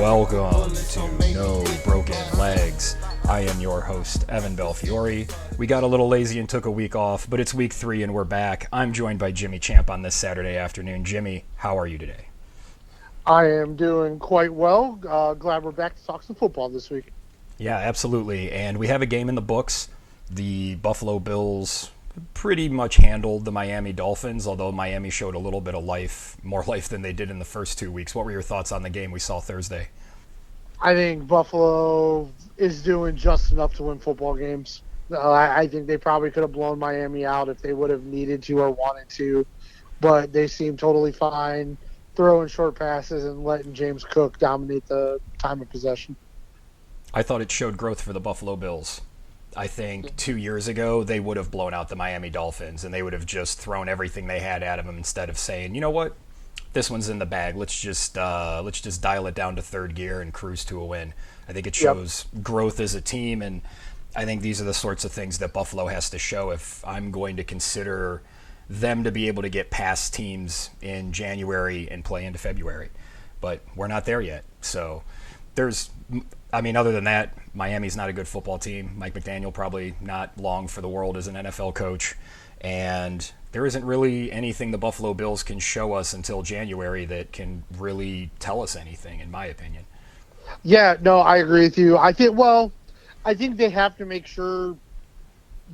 Welcome to No Broken Legs. I am your host, Evan Belfiore. We got a little lazy and took a week off, but it's week 3 and we're back. I'm joined by Jimmy Champ on this Saturday afternoon. Jimmy, how are you today? I am doing quite well. Glad we're back to talk some football this week. Yeah, absolutely. And we have a game in the books. The Buffalo Bills pretty much handled the Miami Dolphins, although Miami showed a little bit of life, more life than they did in the first 2 weeks. What were your thoughts on the game we saw Thursday? I think Buffalo is doing just enough to win football games. I think they probably could have blown Miami out if they would have needed to or wanted to, but they seem totally fine throwing short passes and letting James Cook dominate the time of possession. I thought it showed growth for the Buffalo Bills. I think 2 years ago they would have blown out the Miami Dolphins and they would have just thrown everything they had at them instead of saying, you know what, this one's in the bag. Let's just dial it down to third gear and cruise to a win. I think it shows growth as a team, and I think these are the sorts of things that Buffalo has to show if I'm going to consider them to be able to get past teams in January and play into February. But we're not there yet. So other than that, Miami's not a good football team. Mike McDaniel probably not long for the world as an NFL coach. And there isn't really anything the Buffalo Bills can show us until January that can really tell us anything, in my opinion. Yeah, no, I agree with you. I think they have to make sure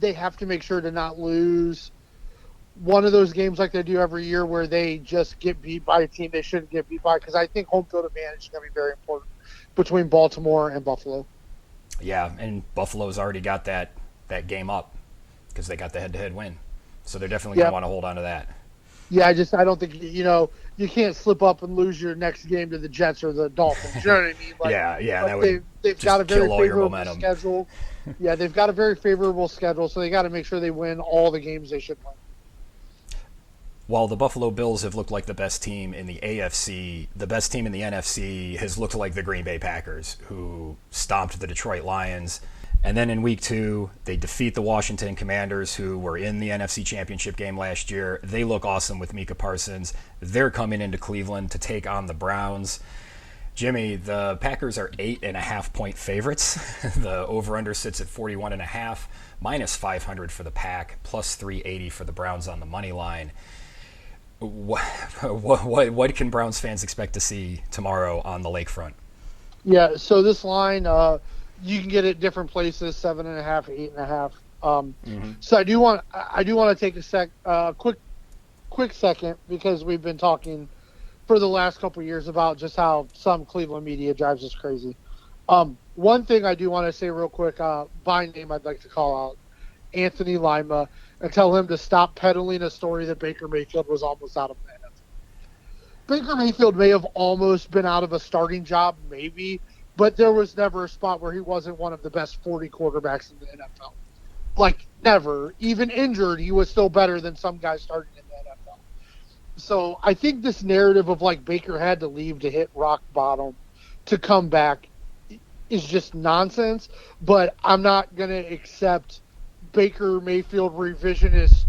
to not lose one of those games like they do every year where they just get beat by a team they shouldn't get beat by, because I think home field advantage is going to be very important between Baltimore and Buffalo. Yeah, and Buffalo's already got that game up because they got the head-to-head win. So they're definitely going to want to hold on to that. Yeah, I don't think, you can't slip up and lose your next game to the Jets or the Dolphins. You know what I mean? That would they've got a very kill all your favorable momentum. schedule. Yeah, they've got a very favorable schedule, so they got to make sure they win all the games they should win. While the Buffalo Bills have looked like the best team in the AFC, the best team in the NFC has looked like the Green Bay Packers, who stomped the Detroit Lions. And then in week 2, they defeat the Washington Commanders, who were in the NFC Championship game last year. They look awesome with Micah Parsons. They're coming into Cleveland to take on the Browns. Jimmy, the Packers are 8.5-point favorites. The over-under sits at 41.5, minus 500 for the Pack, plus 380 for the Browns on the money line. What can Browns fans expect to see tomorrow on the lakefront? Yeah, so this line, you can get it different places, 7.5, 8.5. So I do want to take a quick second, because we've been talking for the last couple of years about just how some Cleveland media drives us crazy. One thing I do want to say real quick, by name I'd like to call out Anthony Lima and tell him to stop peddling a story that Baker Mayfield was almost out of the NFL. Baker Mayfield may have almost been out of a starting job, maybe, but there was never a spot where he wasn't one of the best 40 quarterbacks in the NFL. Like, never. Even injured, he was still better than some guys starting in the NFL. So I think this narrative of, Baker had to leave to hit rock bottom to come back is just nonsense, but I'm not going to accept Baker Mayfield revisionist,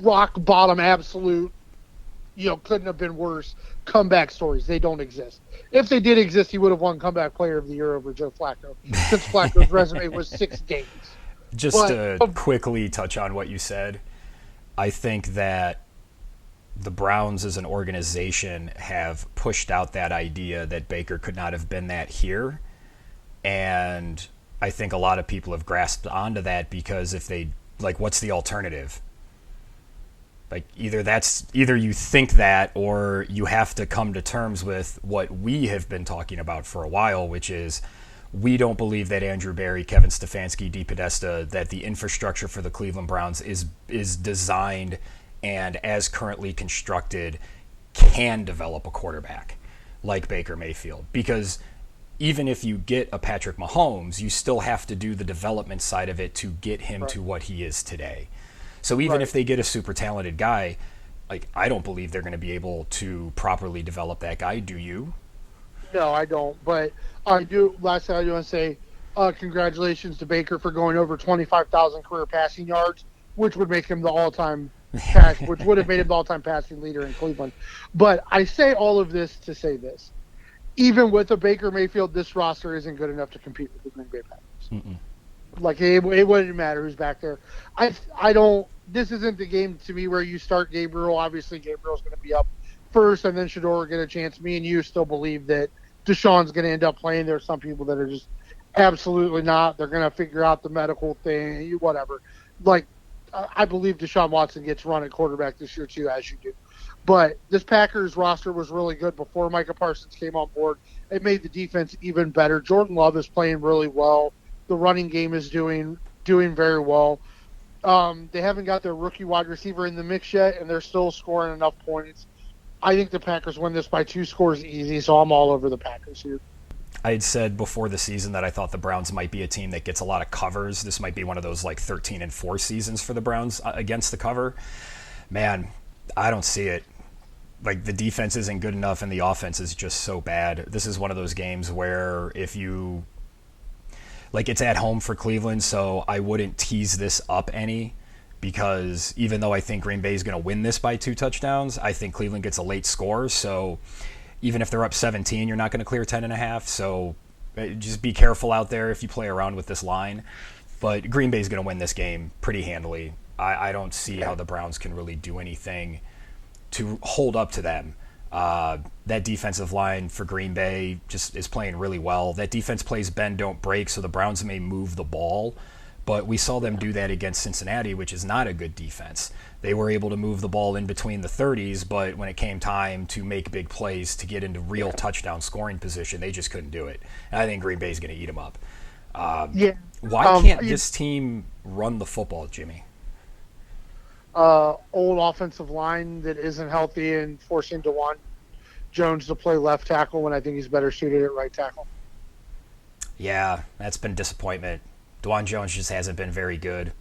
rock bottom absolute, couldn't have been worse comeback stories. They don't exist. If they did exist, he would have won Comeback Player of the Year over Joe Flacco, since Flacco's resume was 6 games. Just to quickly touch on what you said, I think that the Browns as an organization have pushed out that idea that Baker could not have been that here, and I think a lot of people have grasped onto that, because if they, what's the alternative? Either you think that, or you have to come to terms with what we have been talking about for a while, which is we don't believe that Andrew Berry, Kevin Stefanski, D. Podesta, that the infrastructure for the Cleveland Browns is designed and as currently constructed can develop a quarterback like Baker Mayfield. Because even if you get a Patrick Mahomes, you still have to do the development side of it to get him to what he is today. So even if they get a super talented guy, I don't believe they're going to be able to properly develop that guy. Do you? No, I don't. But I do. Last thing I do want to say, congratulations to Baker for going over 25,000 career passing yards, which would make him the all-time which would have made him the all-time passing leader in Cleveland. But I say all of this to say this. Even with a Baker Mayfield, this roster isn't good enough to compete with the Green Bay Packers. Mm-mm. Like, it wouldn't matter who's back there. I don't – this isn't the game to me where you start Gabriel. Obviously, Gabriel's going to be up first, and then Shedeur will get a chance. Me and you still believe that Deshaun's going to end up playing. There are some people that are just absolutely not. They're going to figure out the medical thing, whatever. Like, I believe Deshaun Watson gets run at quarterback this year, too, as you do. But this Packers roster was really good before Micah Parsons came on board. It made the defense even better. Jordan Love is playing really well. The running game is doing very well. They haven't got their rookie wide receiver in the mix yet, and they're still scoring enough points. I think the Packers win this by 2 scores easy, so I'm all over the Packers here. I had said before the season that I thought the Browns might be a team that gets a lot of covers. This might be one of those like 13-4 seasons for the Browns against the cover. Man, I don't see it. Like, the defense isn't good enough and the offense is just so bad. This is one of those games where if you like, it's at home for Cleveland, so I wouldn't tease this up any, because even though I think Green Bay is going to win this by 2 touchdowns, I think Cleveland gets a late score. So even if they're up 17, you're not going to clear 10.5. So just be careful out there if you play around with this line. But Green Bay is going to win this game pretty handily. I don't see how the Browns can really do anything to hold up to them. That defensive line for Green Bay just is playing really well. That defense plays bend, don't break, so the Browns may move the ball. But we saw them do that against Cincinnati, which is not a good defense. They were able to move the ball in between the 30s, but when it came time to make big plays to get into real touchdown scoring position, they just couldn't do it. And I think Green Bay's going to eat them up. Why can't this team run the football, Jimmy? Old offensive line that isn't healthy and forcing DeJuan Jones to play left tackle when I think he's better suited at right tackle. Yeah, that's been disappointment. DeJuan Jones just hasn't been very good.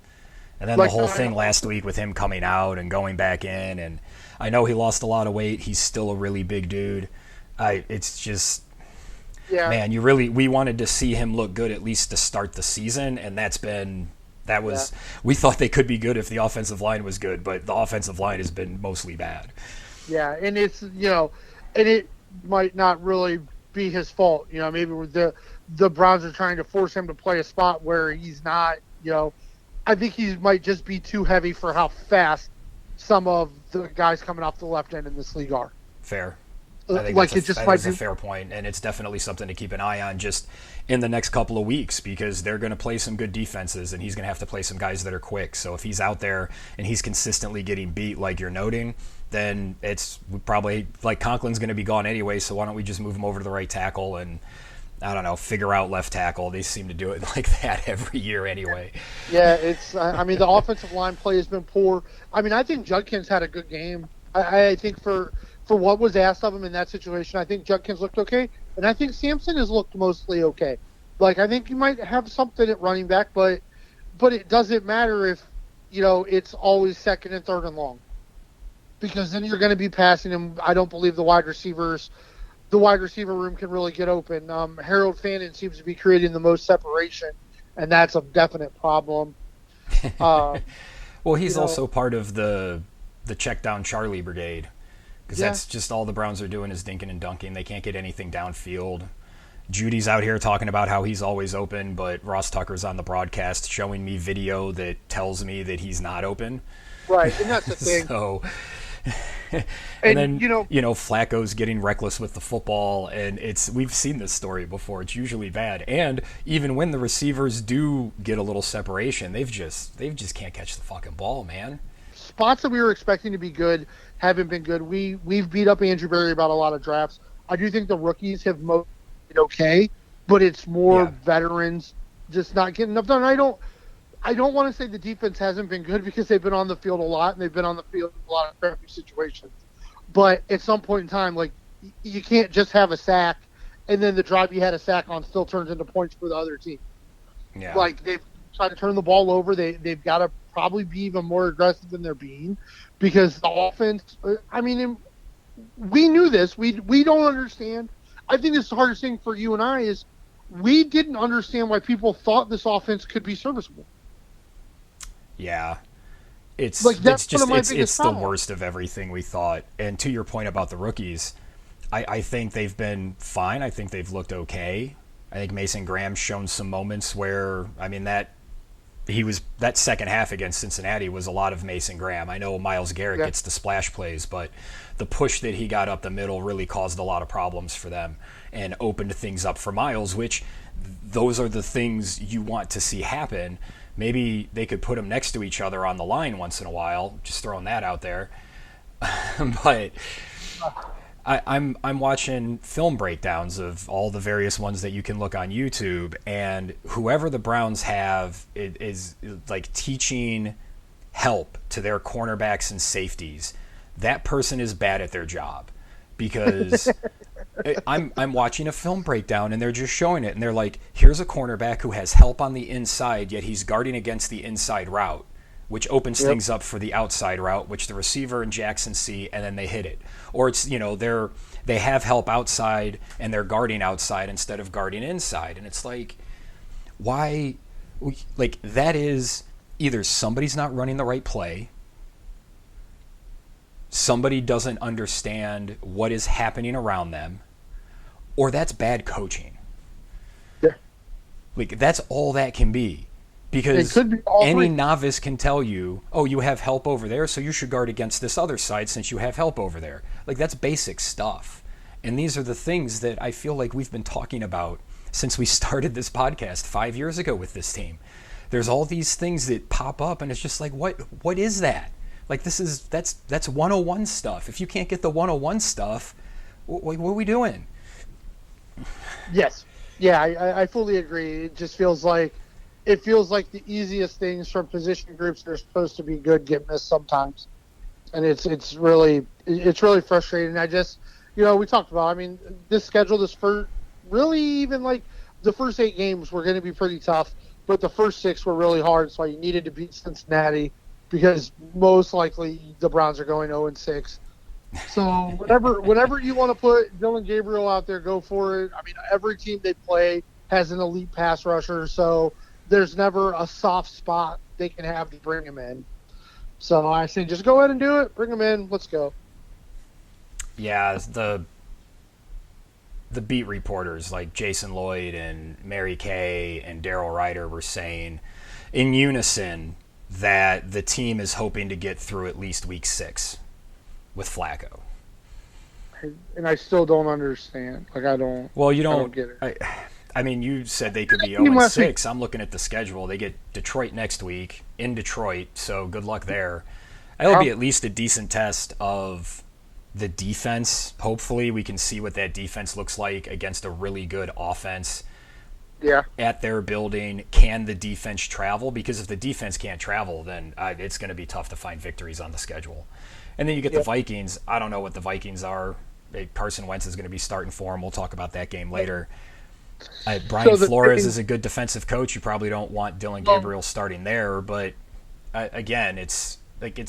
And then the whole thing last week with him coming out and going back in, and I know he lost a lot of weight. He's still a really big dude. It's just, man, we wanted to see him look good at least to start the season, and we thought they could be good if the offensive line was good, but the offensive line has been mostly bad. Yeah, and it's, and it might not really be his fault. Maybe the Browns are trying to force him to play a spot where he's not, I think he might just be too heavy for how fast some of the guys coming off the left end in this league are. Fair. I think that's a fair point, and it's definitely something to keep an eye on just in the next couple of weeks, because they're going to play some good defenses, and he's going to have to play some guys that are quick. So if he's out there and he's consistently getting beat like you're noting, then it's probably like Conklin's going to be gone anyway, so why don't we just move him over to the right tackle and, I don't know, figure out left tackle. They seem to do it like that every year anyway. Yeah, it's the offensive line play has been poor. I think Judkins had a good game. I think for what was asked of him in that situation, I think Judkins looked okay, and I think Sampson has looked mostly okay. Like, I think you might have something at running back, but it doesn't matter if, it's always second and third and long, because then you're going to be passing him. I don't believe the wide receiver room can really get open. Harold Fannin seems to be creating the most separation, and that's a definite problem. Well, he's also part of the check down Charlie brigade, because that's just all the Browns are doing is dinking and dunking. They can't get anything downfield. Judy's out here talking about how he's always open, but Ross Tucker's on the broadcast showing me video that tells me that he's not open. Right, and that's the thing. So, and then Flacco's getting reckless with the football, and we've seen this story before. It's usually bad, and even when the receivers do get a little separation, they've just can't catch the fucking ball, man. Spots that we were expecting to be good haven't been good. We've beat up Andrew Berry about a lot of drafts. I do think the rookies have mostly been okay, but it's more veterans just not getting enough done. I don't want to say the defense hasn't been good, because they've been on the field a lot, and they've been on the field in a lot of crappy situations. But at some point in time, like, you can't just have a sack, and then the drive you had a sack on still turns into points for the other team. Yeah. Like, they've tried to turn the ball over. They've got to probably be even more aggressive than they're being, because the offense, we knew this. We don't understand. I think it's the hardest thing for you and I is we didn't understand why people thought this offense could be serviceable. Yeah. Like it's that's one just of my biggest it's the problems. worst of everything we thought. And to your point about the rookies, I think they've been fine. I think they've looked okay. I think Mason Graham's shown some moments where, I mean, that second half against Cincinnati was a lot of Mason Graham. I know Myles Garrett Yeah. gets the splash plays, but the push that he got up the middle really caused a lot of problems for them and opened things up for Myles, which those are the things you want to see happen. Maybe they could put them next to each other on the line once in a while, just throwing that out there. But I'm watching film breakdowns of all the various ones that you can look on YouTube, and whoever the Browns have is like teaching help to their cornerbacks and safeties. That person is bad at their job, because I'm watching a film breakdown and they're just showing it, and they're like, here's a cornerback who has help on the inside, yet he's guarding against the inside route, which opens things up for the outside route, which the receiver and Jackson see, and then they hit it. Or it's, they have help outside and they're guarding outside instead of guarding inside. And it's like, why? Like, that is either somebody's not running the right play, somebody doesn't understand what is happening around them, or that's bad coaching. Yeah. Like, that's all that can be. Because It could be all any three. novice can tell you, oh, you have help over there, so you should guard against this other side since you have help over there. Like, that's basic stuff. And these are the things that I feel like we've been talking about since we started this podcast 5 years ago with this team. There's all these things that pop up, and it's just like, what is that? Like, that's 101 stuff. If you can't get the 101 stuff, what are we doing? Yes. Yeah, I fully agree. It feels like the easiest things from position groups that are supposed to be good get missed sometimes, and it's really frustrating. I just, we talked about. I mean, this schedule, this first, really even like the first 8 games were going to be pretty tough, but the first 6 were really hard. So you needed to beat Cincinnati because most likely the Browns are going 0-6. So whenever you want to put Dylan Gabriel out there, go for it. I mean, every team they play has an elite pass rusher, so there's never a soft spot they can have to bring him in. So I say just go ahead and do it. Bring him in. Let's go. Yeah, the beat reporters like Jason Lloyd and Mary Kay and Daryl Ryder were saying in unison that the team is hoping to get through at least week 6 with Flacco. And I still don't understand. Like, I don't. Well, you I don't don't get it. I mean, you said they could be Team last 0-6. I'm looking at the schedule. They get Detroit next week in Detroit, so good luck there. That'll be at least a decent test of the defense. Hopefully, we can see what that defense looks like against a really good offense. Yeah. At their building. Can the defense travel? Because if the defense can't travel, then it's going to be tough to find victories on the schedule. And then you get the Vikings. I don't know what the Vikings are. Carson Wentz is going to be starting for them. We'll talk about that game later. Brian Flores is a good defensive coach. You probably don't want Dylan Gabriel starting there, but again, it's like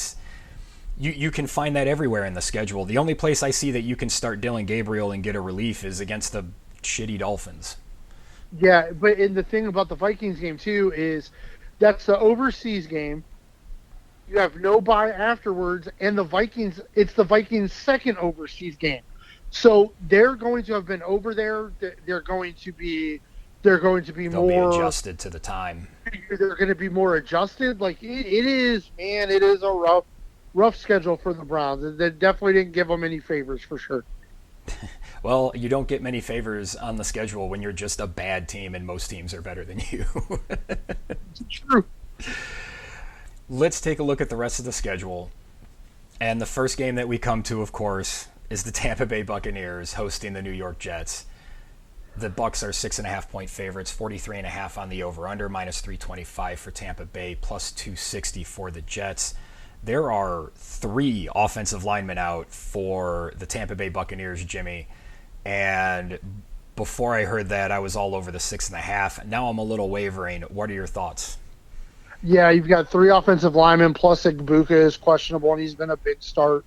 you can find that everywhere in the schedule. The only place I see that you can start Dylan Gabriel and get a relief is against the shitty Dolphins. Yeah, but the thing about the Vikings game too is that's the overseas game. You have no bye afterwards, and it's the Vikings' second overseas game. So they're going to have been over there. They're going to be They'll more be adjusted to the time. They're going to be more adjusted. Like it is a rough schedule for the Browns. They definitely didn't give them any favors for sure. Well, you don't get many favors on the schedule when you're just a bad team and most teams are better than you. True. Let's take a look at the rest of the schedule. And the first game that we come to, of course, is the Tampa Bay Buccaneers hosting the New York Jets. The Bucs are 6.5-point favorites, 43.5 on the over/under, minus 325 for Tampa Bay, plus 260 for the Jets. There are 3 offensive linemen out for the Tampa Bay Buccaneers, Jimmy. And before I heard that, I was all over the 6.5. Now I'm a little wavering. What are your thoughts? Yeah, you've got 3 offensive linemen, plus Igbuka is questionable, and he's been a big start,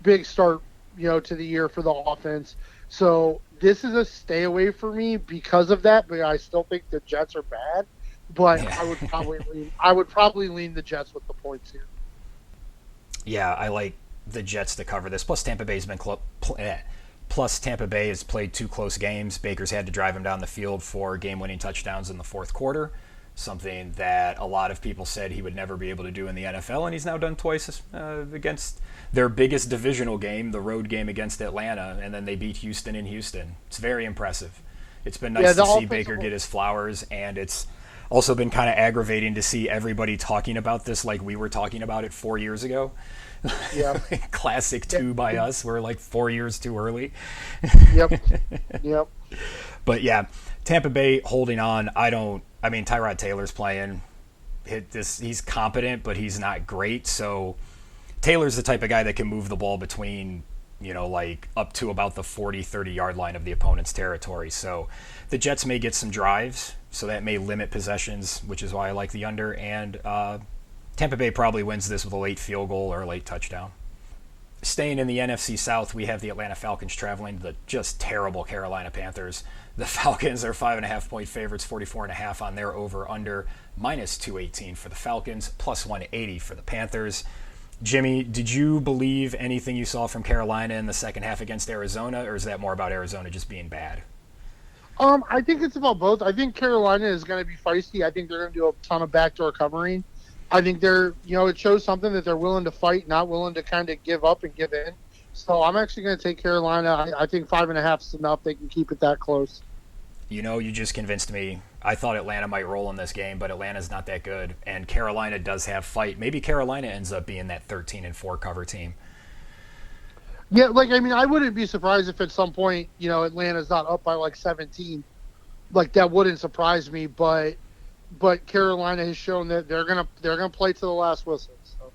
to the year for the offense. So this is a stay away for me because of that, but I still think the Jets are bad. But yeah. I would probably lean the Jets with the points here. Yeah, I like the Jets to cover this. Plus, Tampa Bay has played two close games. Baker's had to drive him down the field for game-winning touchdowns in the fourth quarter, something that a lot of people said he would never be able to do in the NFL, and he's now done twice against their biggest divisional game, the road game against Atlanta, and then they beat Houston in Houston. It's very impressive. It's been nice to see Baker get his flowers, and it's also been kind of aggravating to see everybody talking about this like we were talking about it 4 years ago. Yeah. Classic two by us. We're like 4 years too early. Yep. Yep. But yeah, Tampa Bay holding on. I mean, Tyrod Taylor's playing. He's competent, but he's not great. So Taylor's the type of guy that can move the ball between, like up to about the 40, 30-yard line of the opponent's territory. So the Jets may get some drives, so that may limit possessions, which is why I like the under. And Tampa Bay probably wins this with a late field goal or a late touchdown. Staying in the NFC South, we have the Atlanta Falcons traveling to the just terrible Carolina Panthers. The Falcons are 5.5-point favorites, 44.5 on their over-under, minus 218 for the Falcons, plus 180 for the Panthers. Jimmy, did you believe anything you saw from Carolina in the second half against Arizona, or is that more about Arizona just being bad? I think it's about both. I think Carolina is going to be feisty. I think they're going to do a ton of backdoor covering. I think they're, it shows something that they're willing to fight, not willing to kind of give up and give in. So I'm actually going to take Carolina. I think 5.5 is enough. They can keep it that close. You just convinced me. I thought Atlanta might roll in this game, but Atlanta's not that good. And Carolina does have fight. Maybe Carolina ends up being that 13-4 cover team. Yeah, I wouldn't be surprised if at some point, Atlanta's not up by 17. That wouldn't surprise me, but Carolina has shown that they're gonna play to the last whistle. So.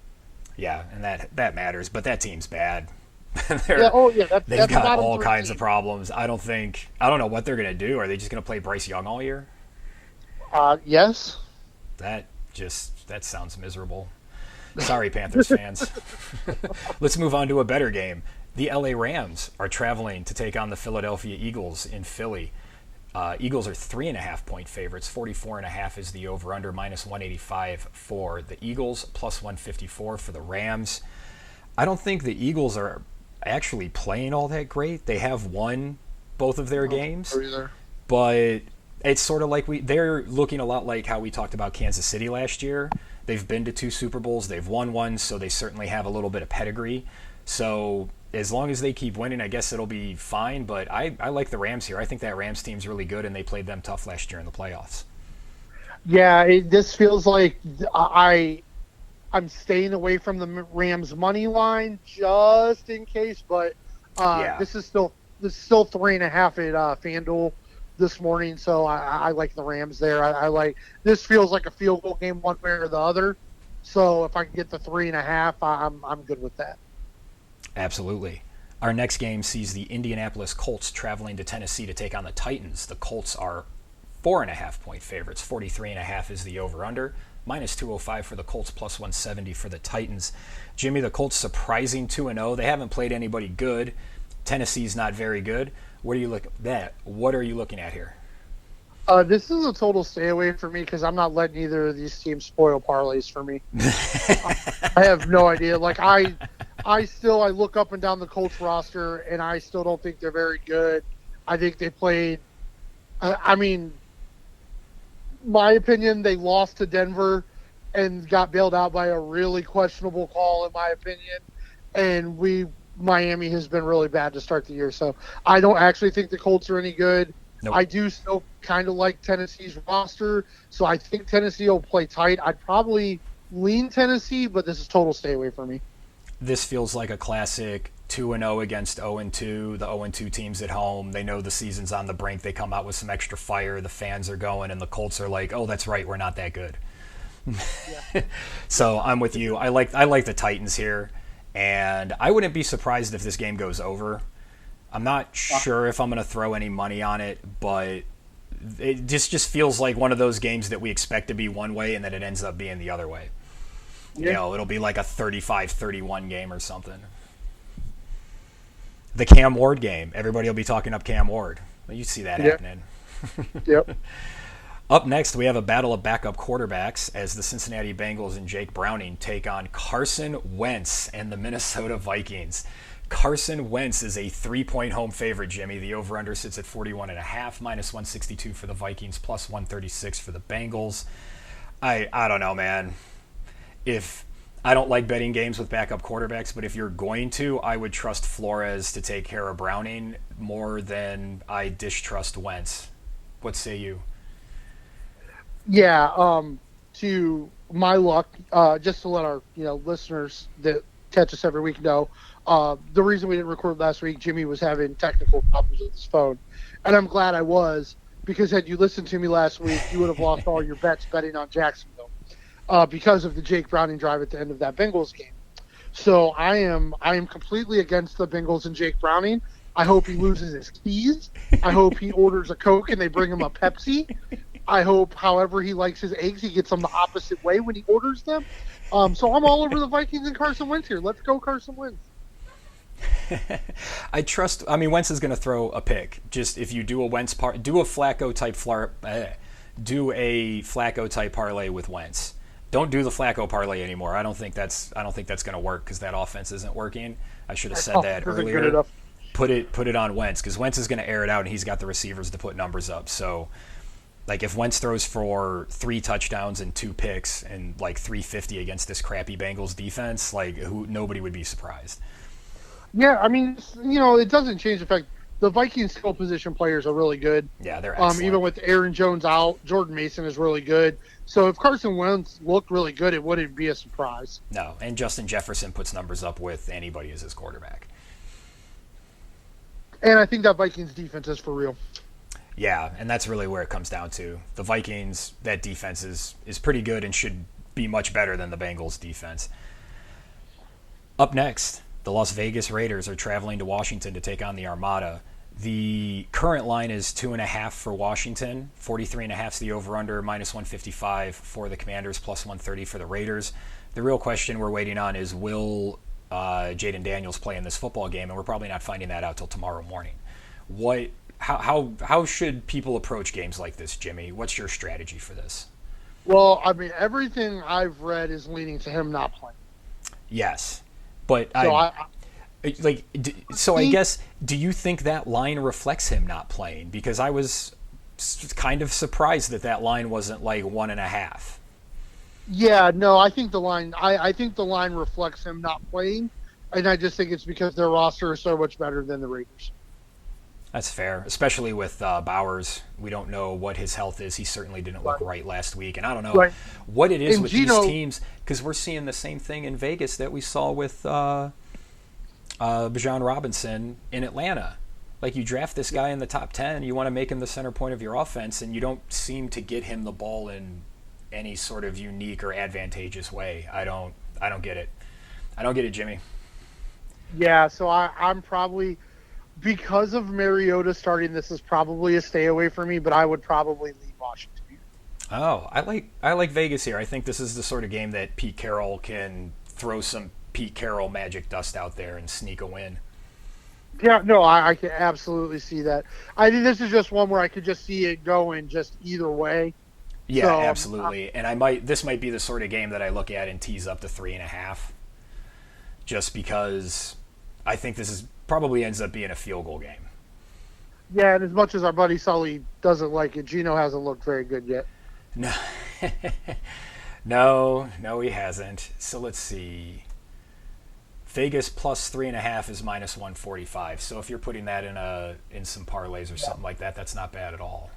Yeah, and that matters. But that team's bad. They've got all kinds of problems. I don't know what they're gonna do. Are they just gonna play Bryce Young all year? Yes. That sounds miserable. Sorry, Panthers fans. Let's move on to a better game. The LA Rams are traveling to take on the Philadelphia Eagles in Philly. Eagles are 3.5-point favorites. 44.5 is the over/under. Minus 185 for the Eagles. Plus 154 for the Rams. I don't think the Eagles are actually playing all that great. They have won both of their games, but it's sort of like they're looking a lot like how we talked about Kansas City last year. They've been to 2 Super Bowls. They've won one, so they certainly have a little bit of pedigree. So as long as they keep winning, I guess it'll be fine. But I like the Rams here. I think that Rams team's really good, and they played them tough last year in the playoffs. Yeah, this feels like I'm staying away from the Rams money line just in case. But this is still 3.5 at FanDuel this morning, so I like the Rams there. I like this. Feels like a field goal game one way or the other. So if I can get the 3.5, I'm good with that. Absolutely. Our next game sees the Indianapolis Colts traveling to Tennessee to take on the Titans. The Colts are 4.5-point favorites. 43.5 is the over/under. Minus 205 for the Colts, plus 170 for the Titans. Jimmy, the Colts surprising 2-0. They haven't played anybody good. Tennessee's not very good. What are you looking at here? This is a total stay away for me because I'm not letting either of these teams spoil parlays for me. I have no idea. I look up and down the Colts roster, and I still don't think they're very good. I think they played. My opinion, they lost to Denver and got bailed out by a really questionable call, in my opinion. And Miami has been really bad to start the year. So I don't actually think the Colts are any good. Nope. I do still kind of like Tennessee's roster. So I think Tennessee will play tight. I'd probably lean Tennessee, but this is total stay away for me. This feels like a classic 2-0 against 0-2. The 0-2 teams at home, they know the season's on the brink. They come out with some extra fire. The fans are going, and the Colts are like, oh, that's right, we're not that good. Yeah. So I'm with you. I like the Titans here, and I wouldn't be surprised if this game goes over. I'm not sure if I'm going to throw any money on it, but it just feels like one of those games that we expect to be one way, and then it ends up being the other way. Yeah. It'll be like a 35-31 game or something. The Cam Ward game. Everybody will be talking up Cam Ward. You see that happening. Yep. Up next, we have a battle of backup quarterbacks as the Cincinnati Bengals and Jake Browning take on Carson Wentz and the Minnesota Vikings. Carson Wentz is a 3-point home favorite, Jimmy. The over-under sits at 41.5, minus 162 for the Vikings, plus 136 for the Bengals. I don't know, man. If I don't like betting games with backup quarterbacks, but if you're going to, I would trust Flores to take care of Browning more than I distrust Wentz. What say you? Yeah, to my luck, just to let our listeners that catch us every week know, the reason we didn't record last week, Jimmy was having technical problems with his phone, and I'm glad I was, because had you listened to me last week, you would have lost all your bets betting on Jacksonville because of the Jake Browning drive at the end of that Bengals game. So I am completely against the Bengals and Jake Browning. I hope he loses his keys. I hope he orders a Coke and they bring him a Pepsi. I hope, however he likes his eggs, he gets them the opposite way when he orders them. So I'm all over the Vikings and Carson Wentz here. Let's go Carson Wentz. Wentz is going to throw a pick. Just if you do a Flacco type parlay with Wentz. Don't do the Flacco parlay anymore. I don't think that's going to work because that offense isn't working. I should have said that earlier. Put it on Wentz because Wentz is going to air it out and he's got the receivers to put numbers up. So, like if Wentz throws for 3 touchdowns and 2 picks and like 350 against this crappy Bengals defense, nobody would be surprised. Yeah, it doesn't change the fact the Vikings skill position players are really good. Yeah, they're excellent. Even with Aaron Jones out, Jordan Mason is really good. So if Carson Wentz looked really good, it wouldn't be a surprise. No, and Justin Jefferson puts numbers up with anybody as his quarterback. And I think that Vikings defense is for real. Yeah, and that's really where it comes down to. The Vikings, that defense is pretty good and should be much better than the Bengals defense. Up next, the Las Vegas Raiders are traveling to Washington to take on the Armada. The current line is 2.5 for Washington, 43.5 is the over-under, minus 155 for the Commanders, plus 130 for the Raiders. The real question we're waiting on is will Jaden Daniels play in this football game, and we're probably not finding that out till tomorrow morning. How should people approach games like this, Jimmy? What's your strategy for this? Well, everything I've read is leaning to him not playing. Yes, but I guess, do you think that line reflects him not playing? Because I was kind of surprised that line wasn't like 1.5. Yeah, no, I think the line. I think the line reflects him not playing, and I just think it's because their roster is so much better than the Raiders. That's fair, especially with Bowers. We don't know what his health is. He certainly didn't look right last week, and I don't know what it is and with these teams, because we're seeing the same thing in Vegas that we saw with Bijan Robinson in Atlanta. Like, you draft this guy in the top 10, you want to make him the center point of your offense, and you don't seem to get him the ball in any sort of unique or advantageous way. I don't get it. I don't get it, Jimmy. Yeah, so I'm probably, because of Mariota starting, this is probably a stay away for me, but I would probably leave Washington. Oh, I like Vegas here. I think this is the sort of game that Pete Carroll can throw some Pete Carroll magic dust out there and sneak a win. Yeah, no, I can absolutely see that. I think this is just one where I could just see it going just either way. Yeah, so, absolutely. And this might be the sort of game that I look at and tease up to 3.5, just because I think this is probably ends up being a field goal game. Yeah, and as much as our buddy Sully doesn't like it, Gino hasn't looked very good yet. No, he hasn't. So let's see. Vegas plus 3.5 is minus 145. So if you're putting that in some parlays or something like that, that's not bad at all.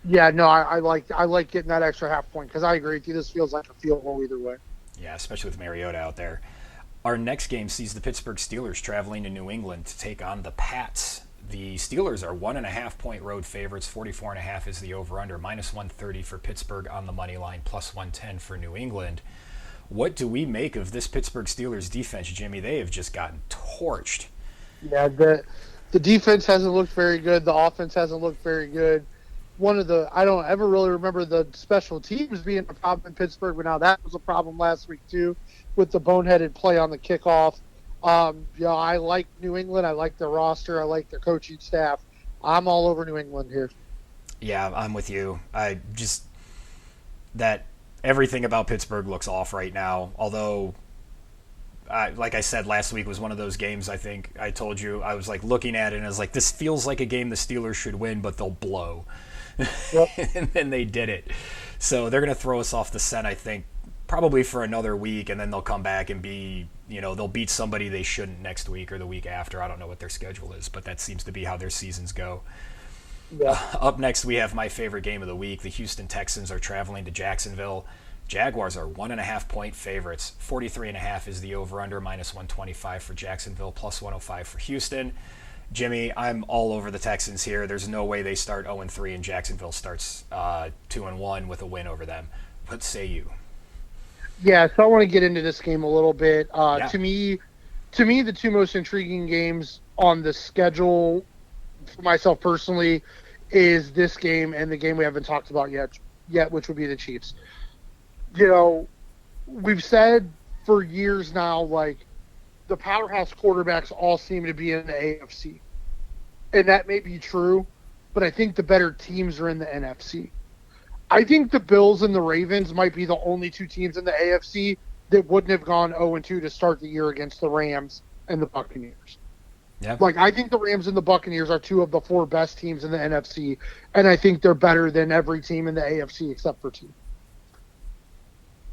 Yeah, no, I like getting that extra half point because I agree with you. This feels like a field goal either way. Yeah, especially with Mariota out there. Our next game sees the Pittsburgh Steelers traveling to New England to take on the Pats. The Steelers are 1.5-point road favorites. 44.5 is the over-under. Minus 130 for Pittsburgh on the money line. Plus 110 for New England. What do we make of this Pittsburgh Steelers defense, Jimmy? They have just gotten torched. Yeah, the defense hasn't looked very good. The offense hasn't looked very good. I don't ever really remember the special teams being a problem in Pittsburgh, but now that was a problem last week too, with the boneheaded play on the kickoff. I like New England. I like their roster. I like their coaching staff. I'm all over New England here. Yeah, I'm with you. I just that everything about Pittsburgh looks off right now. Although, like I said last week, was one of those games. I think I told you I was like looking at it and I was like, this feels like a game the Steelers should win, but they'll blow. Yep. And then they did it. So they're going to throw us off the scent, I think, probably for another week, and then they'll come back and be, they'll beat somebody they shouldn't next week or the week after. I don't know what their schedule is, but that seems to be how their seasons go. Yeah. Up next, we have my favorite game of the week. The Houston Texans are traveling to Jacksonville. Jaguars are 1.5-point favorites. 43.5 is the over-under, minus 125 for Jacksonville, plus 105 for Houston. Jimmy, I'm all over the Texans here. There's no way they start 0-3 and Jacksonville starts 2-1 with a win over them. What say you? Yeah, so I want to get into this game a little bit. Yeah. To me, the two most intriguing games on the schedule for myself personally is this game and the game we haven't talked about yet, which would be the Chiefs. We've said for years now, like, the powerhouse quarterbacks all seem to be in the AFC. And that may be true, but I think the better teams are in the NFC. I think the Bills and the Ravens might be the only two teams in the AFC that wouldn't have gone 0-2 to start the year against the Rams and the Buccaneers. Yeah. Like, I think the Rams and the Buccaneers are two of the four best teams in the NFC, and I think they're better than every team in the AFC except for two.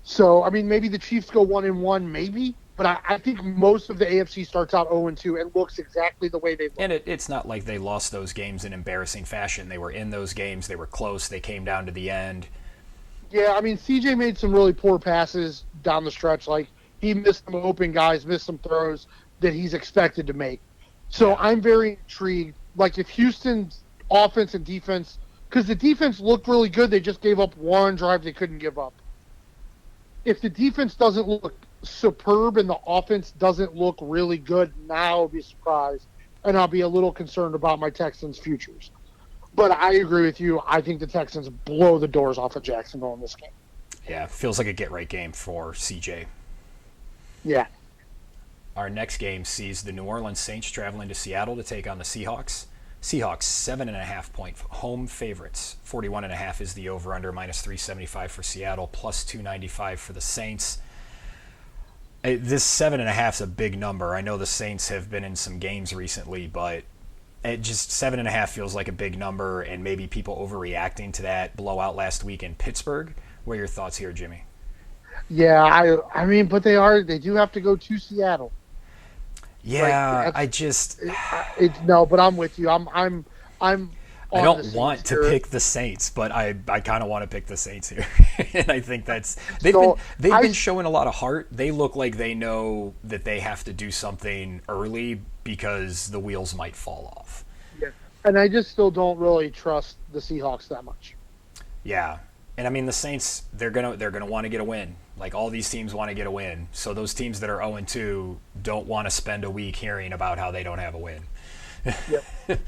So, I mean, maybe the Chiefs go 1-1, maybe, but I think most of the AFC starts out 0-2 and looks exactly the way they look. And it's not like they lost those games in embarrassing fashion. They were in those games. They were close. They came down to the end. Yeah, I mean, CJ made some really poor passes down the stretch. Like, he missed some open guys, missed some throws that he's expected to make. So I'm very intrigued. Like, if Houston's offense and defense, because the defense looked really good, they just gave up one drive they couldn't give up. If the defense doesn't look superb and the offense doesn't look really good, now I'll be surprised, and I'll be a little concerned about my Texans' futures. But I agree with you. I think the Texans blow the doors off of Jacksonville in this game. Yeah, feels like a get-right game for CJ. Yeah. Our next game sees the New Orleans Saints traveling to Seattle to take on the Seahawks. Seahawks 7.5-point home favorites. 41.5 is the over/under, minus 375 for Seattle, plus 295 for the Saints. This 7.5 is a big number. I know the Saints have been in some games recently, but it just 7.5 feels like a big number, and maybe people overreacting to that blowout last week in Pittsburgh. What are your thoughts here, Jimmy? Yeah, I mean, but they do have to go to Seattle. Yeah, like, no, but I'm with you. I don't want to pick the Saints, but I kind of want to pick the Saints here. And I think they've been showing a lot of heart. They look like they know that they have to do something early because the wheels might fall off. Yeah. And I just still don't really trust the Seahawks that much. Yeah. And I mean, the Saints, they're gonna want to get a win. Like, all these teams want to get a win. So those teams that are 0-2 don't want to spend a week hearing about how they don't have a win. Yep.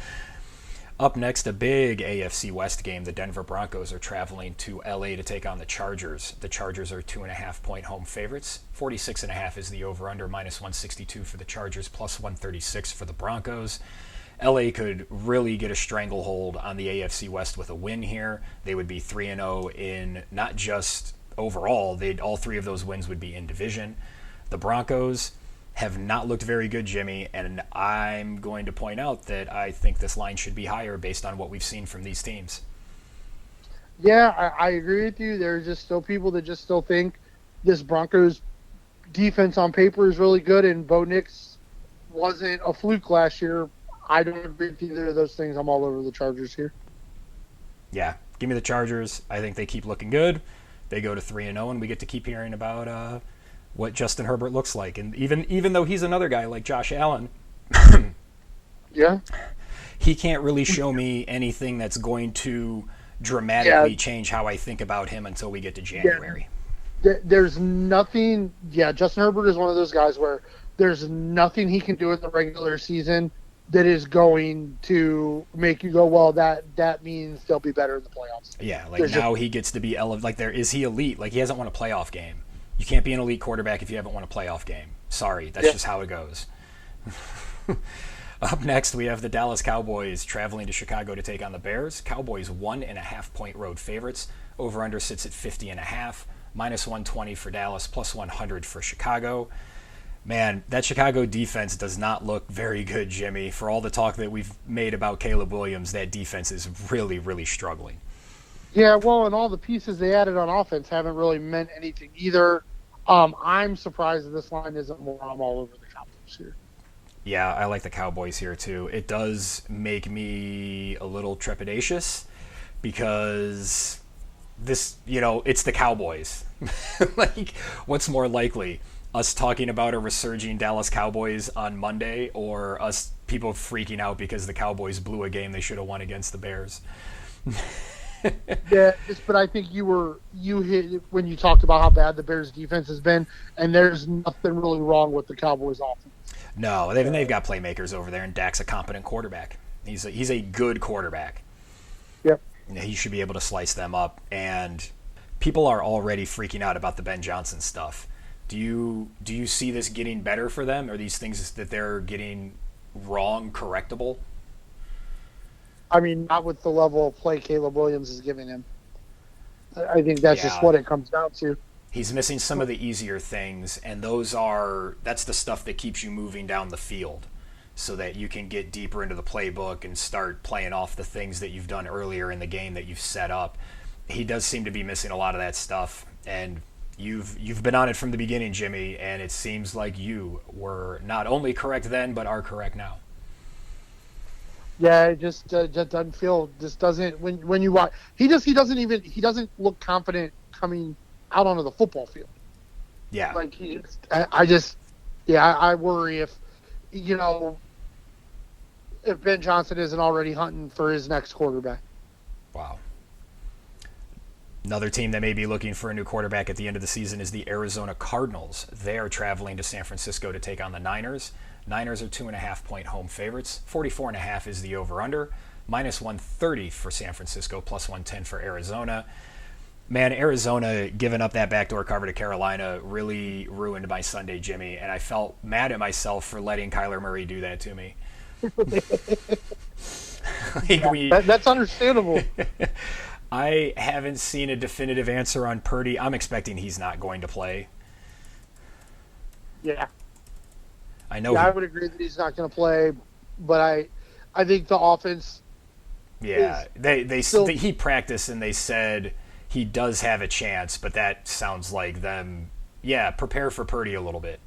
Up next, a big AFC West game. The Denver Broncos are traveling to LA to take on the Chargers. The Chargers are 2.5-point home favorites. 46.5 is the over/under, minus 162 for the Chargers, plus 136 for the Broncos. LA could really get a stranglehold on the AFC West with a win here. They would be 3-0 in not just overall, all three of those wins would be in division. The Broncos have not looked very good, Jimmy, and I'm going to point out that I think this line should be higher based on what we've seen from these teams. Yeah, I agree with you. There's just still people that just still think this Broncos defense on paper is really good, and Bo Nix wasn't a fluke last year. I don't agree with either of those things. I'm all over the Chargers here. Yeah, give me the Chargers. I think they keep looking good. They go to 3-0, and we get to keep hearing about what Justin Herbert looks like. And even though he's another guy like Josh Allen, yeah, he can't really show me anything that's going to dramatically change how I think about him until we get to January. Yeah. There's nothing. Yeah, Justin Herbert is one of those guys where there's nothing he can do in the regular season that is going to make you go, well, that means they'll be better in the playoffs. Yeah, like now he gets to be elevated. Like, is he elite? Like, he hasn't won a playoff game. You can't be an elite quarterback if you haven't won a playoff game. Sorry, that's just how it goes. Up next, we have the Dallas Cowboys traveling to Chicago to take on the Bears. Cowboys 1.5-point road favorites. Over under sits at 50.5. Minus 120 for Dallas, plus 100 for Chicago. Man, that Chicago defense does not look very good, Jimmy. For all the talk that we've made about Caleb Williams, that defense is really, really struggling. Yeah, well, and all the pieces they added on offense haven't really meant anything either. I'm surprised that this line isn't more. I'm all over the Cowboys here. Yeah, I like the Cowboys here too. It does make me a little trepidatious because this, it's the Cowboys. Like, what's more likely? Us talking about a resurging Dallas Cowboys on Monday, or us people freaking out because the Cowboys blew a game they should have won against the Bears? Yeah, but I think you hit it when you talked about how bad the Bears defense has been, and there's nothing really wrong with the Cowboys offense. No, they've got playmakers over there, and Dak's a competent quarterback. He's a good quarterback. Yep. He should be able to slice them up, and people are already freaking out about the Ben Johnson stuff. Do you see this getting better for them? Are these things that they're getting wrong correctable? I mean, not with the level of play Caleb Williams is giving him. I think that's just what it comes down to. He's missing some of the easier things, and that's the stuff that keeps you moving down the field so that you can get deeper into the playbook and start playing off the things that you've done earlier in the game that you've set up. He does seem to be missing a lot of that stuff, and you've been on it from the beginning, Jimmy, and it seems like you were not only correct then, but are correct now. Yeah, it just doesn't feel. Just doesn't when you watch. He doesn't look confident coming out onto the football field. Yeah, like I worry if Ben Johnson isn't already hunting for his next quarterback. Wow. Another team that may be looking for a new quarterback at the end of the season is the Arizona Cardinals. They are traveling to San Francisco to take on the Niners. Niners are 2.5-point home favorites. 44.5 is the over-under. Minus 130 for San Francisco, plus 110 for Arizona. Man, Arizona giving up that backdoor cover to Carolina really ruined my Sunday, Jimmy, and I felt mad at myself for letting Kyler Murray do that to me. That's understandable. I haven't seen a definitive answer on Purdy. I'm expecting he's not going to play. Yeah. I know. I would agree that he's not going to play, but I think the offense. Yeah, he practiced and they said he does have a chance, but that sounds like them. Yeah, prepare for Purdy a little bit.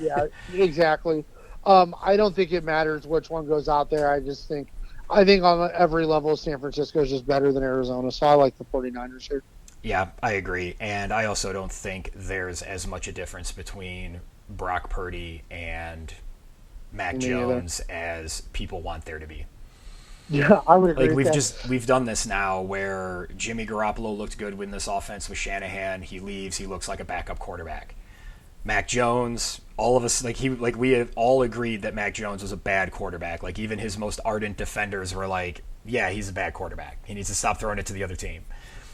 Yeah, exactly. I don't think it matters which one goes out there. I think on every level, San Francisco is just better than Arizona, so I like the 49ers here. Yeah, I agree, and I also don't think there's as much a difference between Brock Purdy and Mac Jones as people want there to be. Yeah, I would agree. Like we've done this now where Jimmy Garoppolo looked good when this offense with Shanahan. He leaves, he looks like a backup quarterback. Mac Jones, all of us we have all agreed that Mac Jones was a bad quarterback. Like even his most ardent defenders were like, yeah, he's a bad quarterback. He needs to stop throwing it to the other team.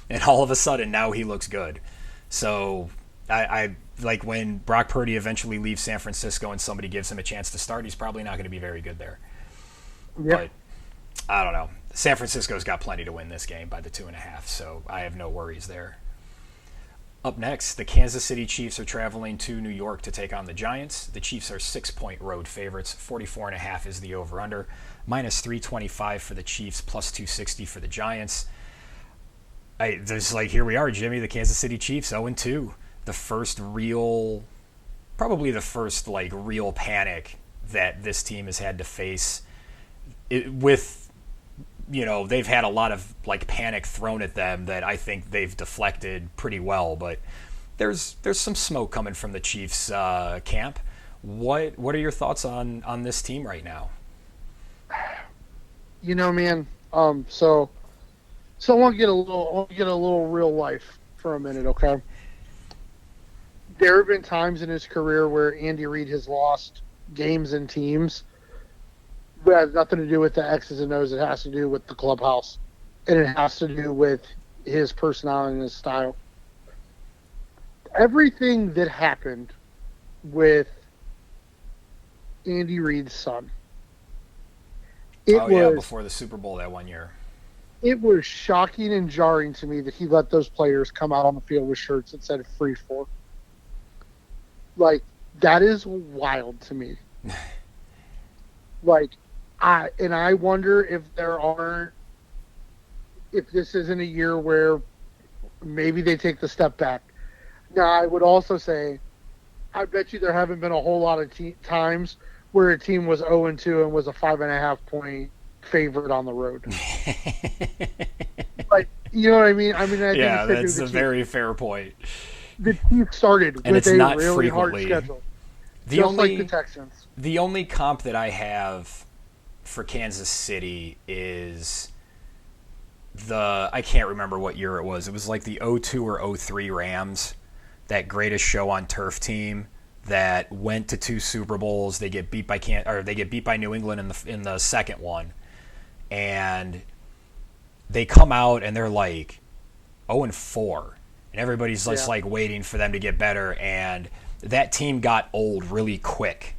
And all of a sudden now he looks good. So I like when Brock Purdy eventually leaves San Francisco and somebody gives him a chance to start, he's probably not going to be very good there. Yeah. But I don't know. San Francisco's got plenty to win this game by the 2.5, so I have no worries there. Up next, the Kansas City Chiefs are traveling to New York to take on the Giants. The Chiefs are 6-point road favorites. 44.5 is the over-under. Minus 325 for the Chiefs, plus 260 for the Giants. Here we are, Jimmy, the Kansas City Chiefs, 0-2. Probably the first real panic that this team has had to face. They've had a lot of panic thrown at them that I think they've deflected pretty well, but there's some smoke coming from the Chiefs camp. What are your thoughts on this team right now? Man, so I want to get a little real life for a minute, okay? There have been times in his career where Andy Reid has lost games and teams. It has nothing to do with the X's and O's. It has to do with the clubhouse. And it has to do with his personality and his style. Everything that happened with Andy Reid's son It Oh yeah, was before the Super Bowl that one year. it was shocking and jarring to me that he let those players come out on the field with shirts that said "free for." Like, that is wild to me. Like, I wonder if if this isn't a year where maybe they take the step back. Now, I would also say, I bet you there haven't been a whole lot of times where a team was 0-2 and was a 5.5-point favorite on the road. Like, you know what I mean? I think Yeah, that's a very fair point. The Chiefs started And with it's a not really frequently. hard schedule, The just only like the Texans. the only comp that I have for Kansas City is I can't remember what year it was. It was like the 02 or 03 Rams, that greatest show on turf team that went to 2 Super Bowls. They get beat by New England in the second one, and they come out and they're like 0-4, and everybody's just like waiting for them to get better, and that team got old really quick.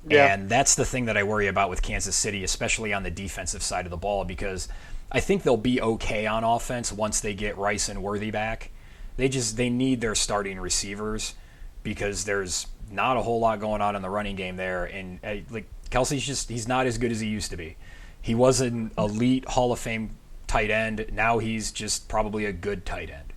Yeah. And that's the thing that I worry about with Kansas City, especially on the defensive side of the ball, because I think they'll be okay on offense once they get Rice and Worthy back. They need their starting receivers, because there's not a whole lot going on in the running game there. And like Kelsey's he's not as good as he used to be. He was an elite Hall of Fame tight end. Now he's just probably a good tight end.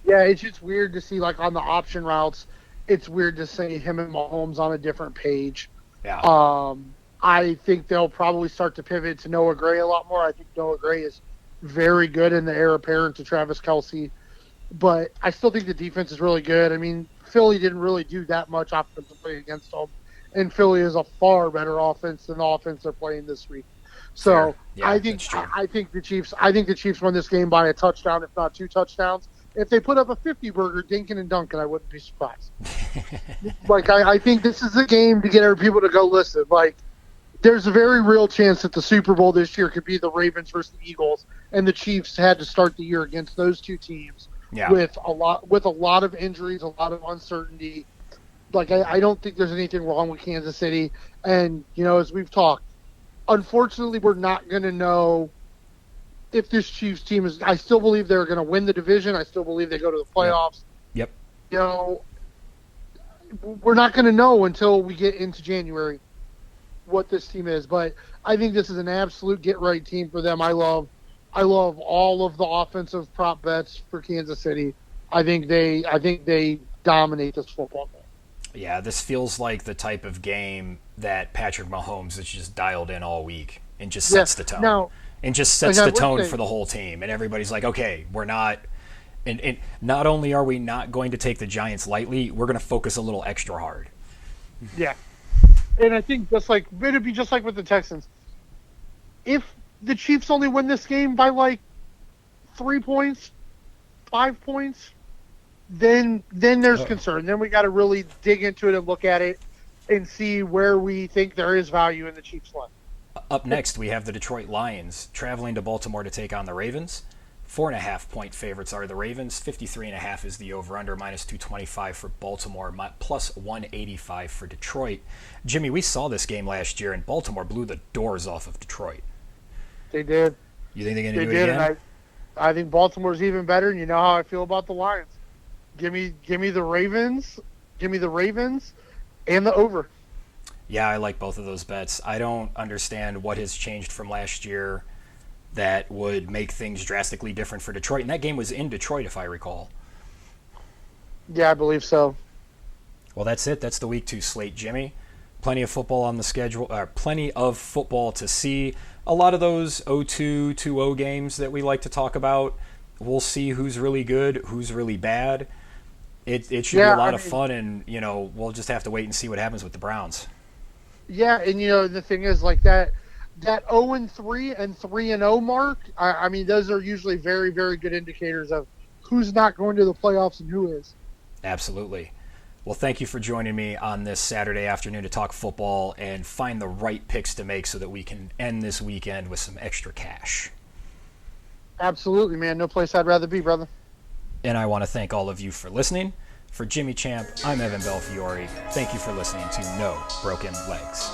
Yeah, it's just weird to see, like, on the option routes, it's weird to see him and Mahomes on a different page. Yeah. I think they'll probably start to pivot to Noah Gray a lot more. I think Noah Gray is very good in the heir apparent to Travis Kelce. But I still think the defense is really good. I mean, Philly didn't really do that much offensively against them. And Philly is a far better offense than the offense they're playing this week. So yeah, I think the Chiefs won this game by a touchdown, if not 2 touchdowns. If they put up a 50-burger, Dinkin and Duncan, I wouldn't be surprised. Like, I think this is a game to get people to go listen. Like, there's a very real chance that the Super Bowl this year could be the Ravens versus the Eagles, and the Chiefs had to start the year against those two teams with a lot of injuries, a lot of uncertainty. Like, I don't think there's anything wrong with Kansas City. And, as we've talked, unfortunately, we're not going to know if this Chiefs team is. I still believe they're going to win the division. I still believe they go to the playoffs. Yep. We're not going to know until we get into January what this team is. But I think this is an absolute get-right team for them. I love all of the offensive prop bets for Kansas City. I think they dominate this football game. Yeah, this feels like the type of game that Patrick Mahomes has just dialed in all week and just sets the tone. Now, and just sets the tone for the whole team. And everybody's like, okay, we're not – and not only are we not going to take the Giants lightly, we're going to focus a little extra hard. Yeah. And I think it'd be just like with the Texans. If the Chiefs only win this game by like 3 points, 5 points, then there's concern. Then we got to really dig into it and look at it and see where we think there is value in the Chiefs line. Up next, we have the Detroit Lions traveling to Baltimore to take on the Ravens. 4.5-point favorites are the Ravens. 53.5 is the over/under. -225 for Baltimore. Plus 185 for Detroit. Jimmy, we saw this game last year, and Baltimore blew the doors off of Detroit. They did. You think they're going to do it again? And I think Baltimore's even better, and you know how I feel about the Lions. Give me the Ravens. Give me the Ravens and the over. Yeah, I like both of those bets. I don't understand what has changed from last year that would make things drastically different for Detroit. And that game was in Detroit, if I recall. Yeah, I believe so. Well, that's it. That's the Week 2 slate, Jimmy. Plenty of football on the schedule. Plenty of football to see. A lot of those 0-2, 2-0 games that we like to talk about. We'll see who's really good, who's really bad. It should be a lot of fun, and we'll just have to wait and see what happens with the Browns. Yeah, and the thing is, like, that 0-3 and 3-0 mark, I mean, those are usually very, very good indicators of who's not going to the playoffs and who is. Absolutely. Well, thank you for joining me on this Saturday afternoon to talk football and find the right picks to make so that we can end this weekend with some extra cash. Absolutely, man. No place I'd rather be, brother. And I want to thank all of you for listening. For Jimmy Champ, I'm Evan Belfiore. Thank you for listening to No Broken Legs.